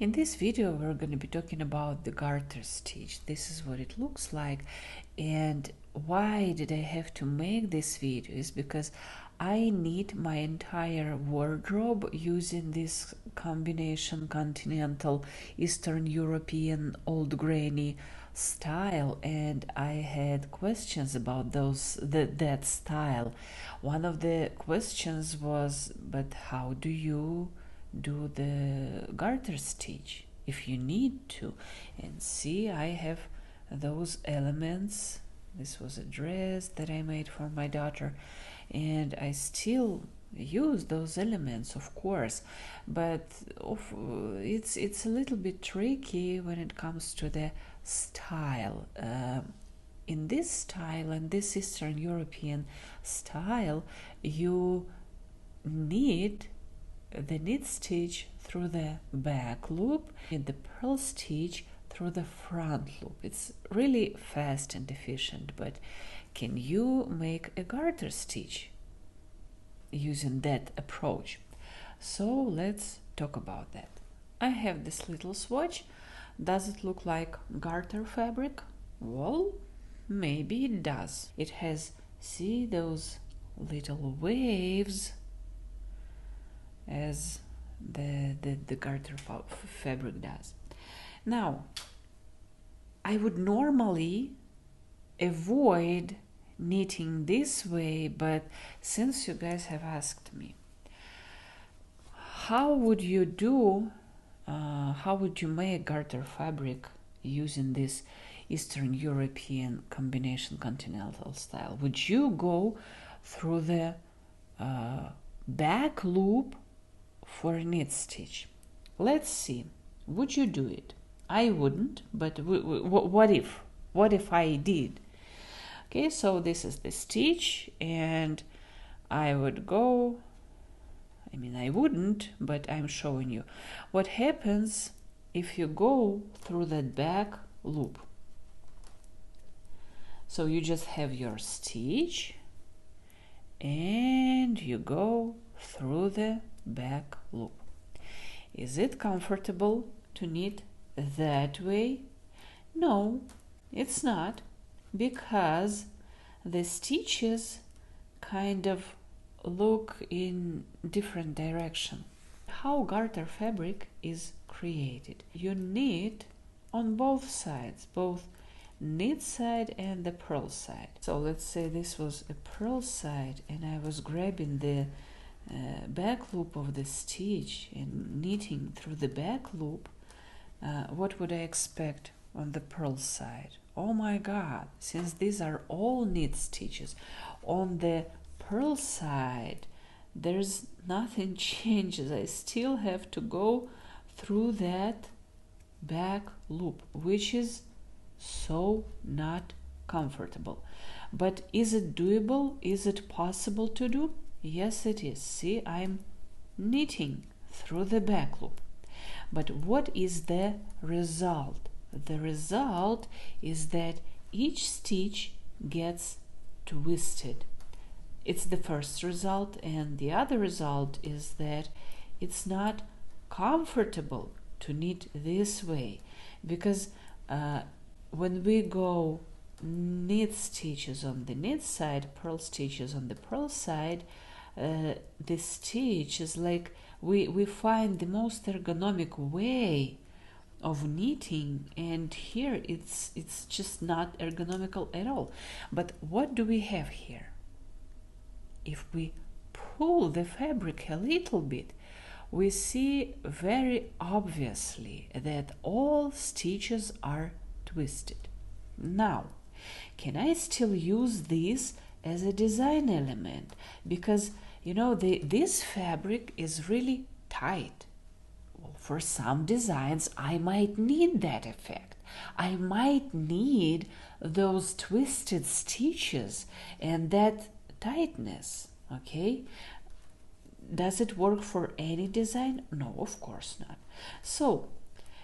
In this video, we're going to be talking about the garter stitch. This is what it looks like. And why did I have to make this video is because I knit my entire wardrobe using this combination Continental Eastern European old granny style, and I had questions about that style. One of the questions was, but how do you do the garter stitch if you need to? And see, I have those elements. This was a dress that I made for my daughter, and I still use those elements, of course, but it's a little bit tricky when it comes to the style. In this style and this Eastern European style, you need the knit stitch through the back loop and the purl stitch through the front loop. It's really fast and efficient, but can you make a garter stitch using that approach? So let's talk about that. I have this little swatch. Does it look like garter fabric? Well, maybe it does. It has, see those little waves as the garter fabric does. Now, I would normally avoid knitting this way, but since you guys have asked me, how would you make garter fabric using this Eastern European combination Continental style? Would you go through the back loop for a knit stitch? Let's see. Would you do it? I wouldn't, but what if I did? Okay, so this is the stitch, and I would go, I wouldn't, but I'm showing you what happens if you go through that back loop. So you just have your stitch and you go through the back loop. Is it comfortable to knit that way? No, it's not, because the stitches kind of look in different direction. How garter fabric is created: you knit on both sides, both knit side and the purl side. So let's say this was a purl side and I was grabbing the back loop of the stitch and knitting through the back loop. What would I expect on the purl side? Oh my god, since these are all knit stitches, on the purl side there's nothing changes. I still have to go through that back loop, which is so not comfortable. But is it doable? Is it possible to do? Yes, it is. See, I'm knitting through the back loop. But what is the result? The result is that each stitch gets twisted. It's the first result, and the other result is that it's not comfortable to knit this way, because when we go knit stitches on the knit side, purl stitches on the purl side, the stitch is like we find the most ergonomic way of knitting, and here it's just not ergonomical at all. But what do we have here? If we pull the fabric a little bit, we see very obviously that all stitches are twisted. Now, can I still use this as a design element? Because this fabric is really tight. Well, for some designs I might need that effect. I might need those twisted stitches and that tightness. Okay, does it work for any design? No, of course not. So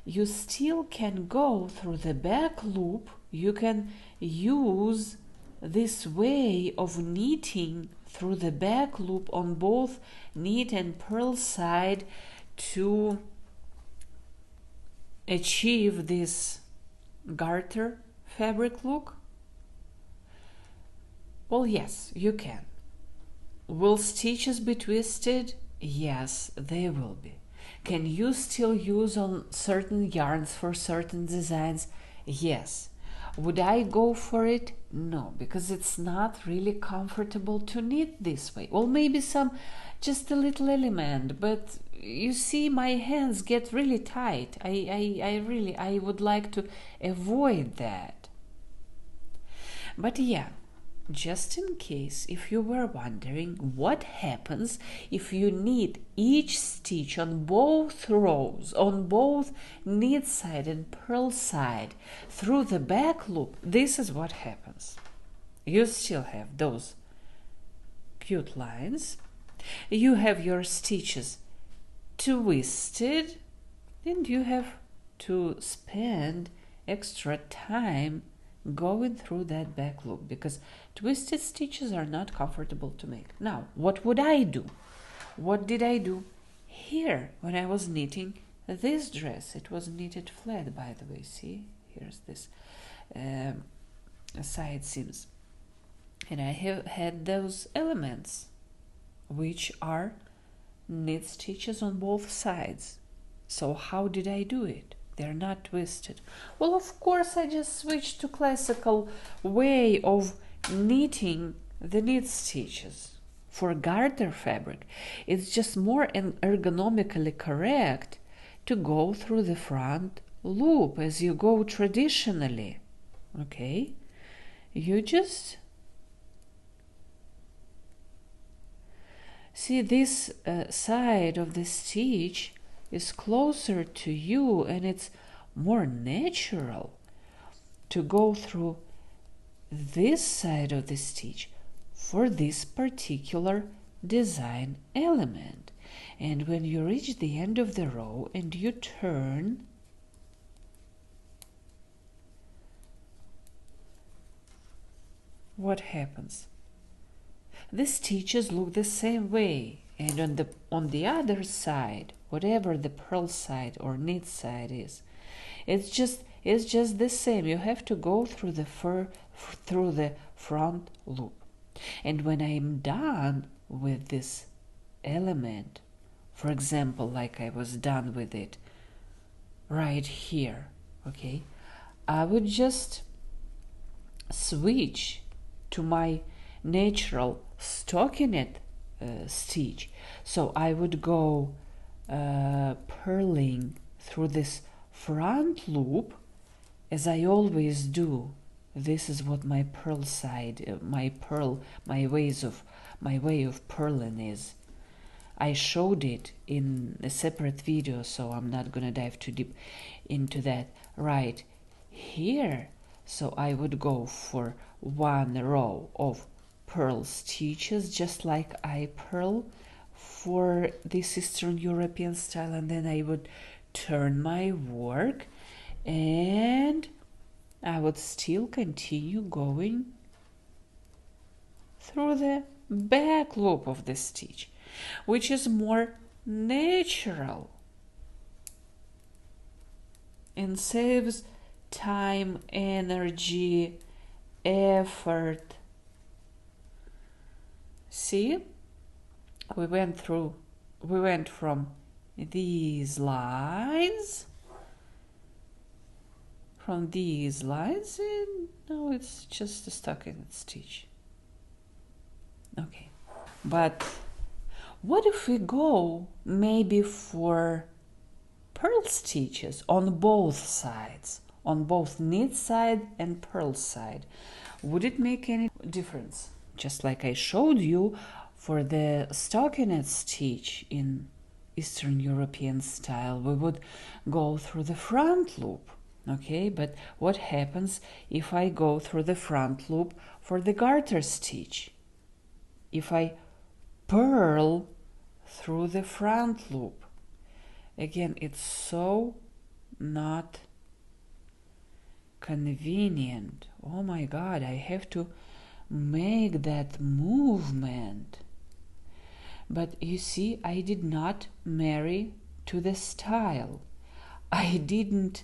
you still can go through the back loop. You can use this way of knitting through the back loop on both knit and purl side to achieve this garter fabric look? Well, yes, you can. Will stitches be twisted? Yes, they will be. Can you still use on certain yarns for certain designs? Yes. Would I go for it? No, because it's not really comfortable to knit this way. Well, maybe just a little element, but you see my hands get really tight. I would like to avoid that. But yeah, just in case, if you were wondering what happens if you knit each stitch on both rows, on both knit side and purl side through the back loop, this is what happens. You still have those cute lines, you have your stitches twisted, and you have to spend extra time going through that back loop because twisted stitches are not comfortable to make. Now, what would I do? What did I do here when I was knitting this dress? It was knitted flat, by the way. See, here's this side seams, and I have had those elements which are knit stitches on both sides. So how did I do it? They're not twisted. Well, of course, I just switched to classical way of knitting the knit stitches. For garter fabric, it's just more ergonomically correct to go through the front loop as you go traditionally. Okay? You just see this side of the stitch is closer to you, and it's more natural to go through this side of the stitch for this particular design element. And when you reach the end of the row and you turn, what happens? The stitches look the same way, and on the other side, whatever the purl side or knit side is, it's just the same. You have to go through the front loop. And when I'm done with this element, for example, like I was done with it right here, okay, I would just switch to my natural stockinette stitch. So I would go purling through this front loop as I always do. This is what my purl side, my way of purling is. I showed it in a separate video, so I'm not gonna dive too deep into that right here. So I would go for one row of purl stitches, just like I purl for this Eastern European style, and then I would turn my work and I would still continue going through the back loop of the stitch, which is more natural and saves time, energy, effort. See, we went from these lines, and now it's just a stockinette stitch. Okay, but what if we go maybe for purl stitches on both sides, on both knit side and purl side? Would it make any difference? Just like I showed you for the stockinette stitch in Eastern European style, we would go through the front loop. Okay, but what happens if I go through the front loop for the garter stitch? If I purl through the front loop, again, it's so not convenient. Oh my God, I have to make that movement. But you see, I did not marry to the style. I didn't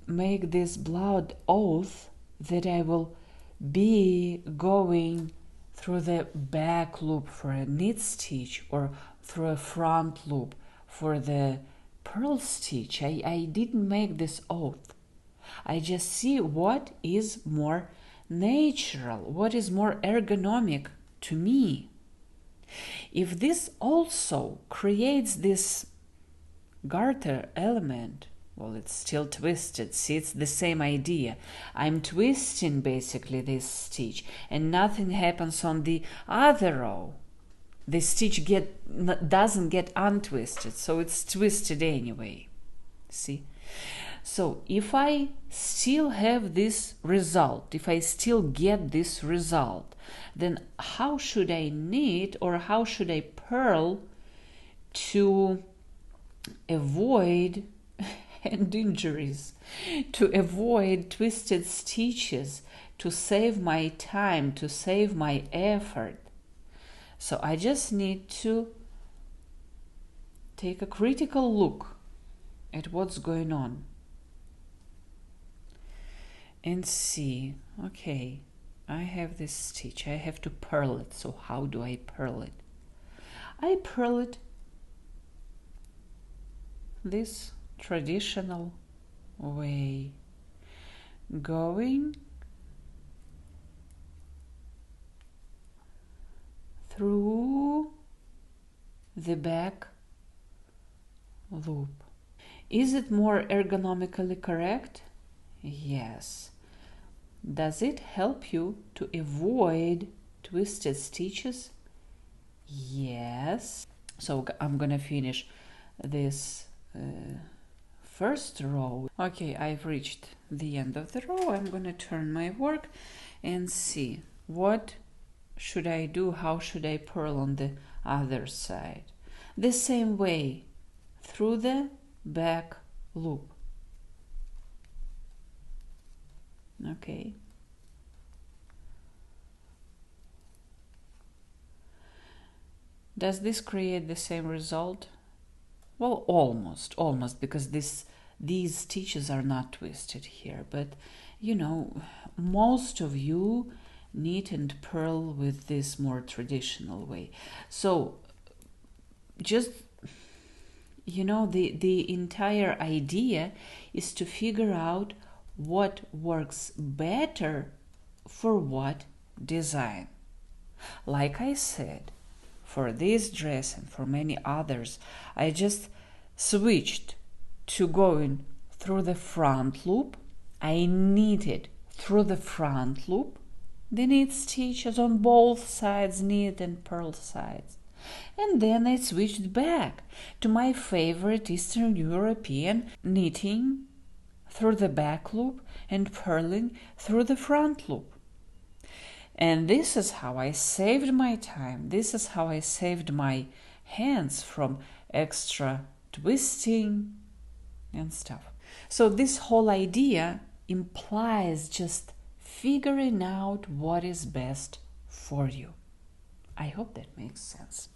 make this blood oath that I will be going through the back loop for a knit stitch or through a front loop for the purl stitch. I didn't make this oath. I just see what is more natural, what is more ergonomic to me. If this also creates this garter element, well, it's still twisted. See, it's the same idea. I'm twisting basically this stitch and nothing happens on the other row. The stitch doesn't get untwisted, so it's twisted anyway. See? So if I still have this result, if I still get this result, then how should I knit or how should I purl to avoid hand injuries, to avoid twisted stitches, to save my time, to save my effort? So I just need to take a critical look at what's going on and see, okay, I have this stitch, I have to purl it. So how do I purl it? I purl it this traditional way, going through the back loop. Is it more ergonomically correct? Yes. Does it help you to avoid twisted stitches? Yes. So I'm gonna finish this first row. Okay, I've reached the end of the row. I'm gonna turn my work and see what should I do, how should I purl on the other side. The same way, through the back loop. Okay. Does this create the same result? Well, almost, because these stitches are not twisted here, but you know, most of you knit and purl with this more traditional way. So just, you know, the entire idea is to figure out what works better for what design. Like I said, for this dress and for many others, I just switched to going through the front loop. I knitted through the front loop, the knit stitches on both sides, knit and purl sides. And then I switched back to my favorite Eastern European knitting through the back loop and purling through the front loop. And this is how I saved my time. This is how I saved my hands from extra twisting and stuff. So this whole idea implies just figuring out what is best for you. I hope that makes sense.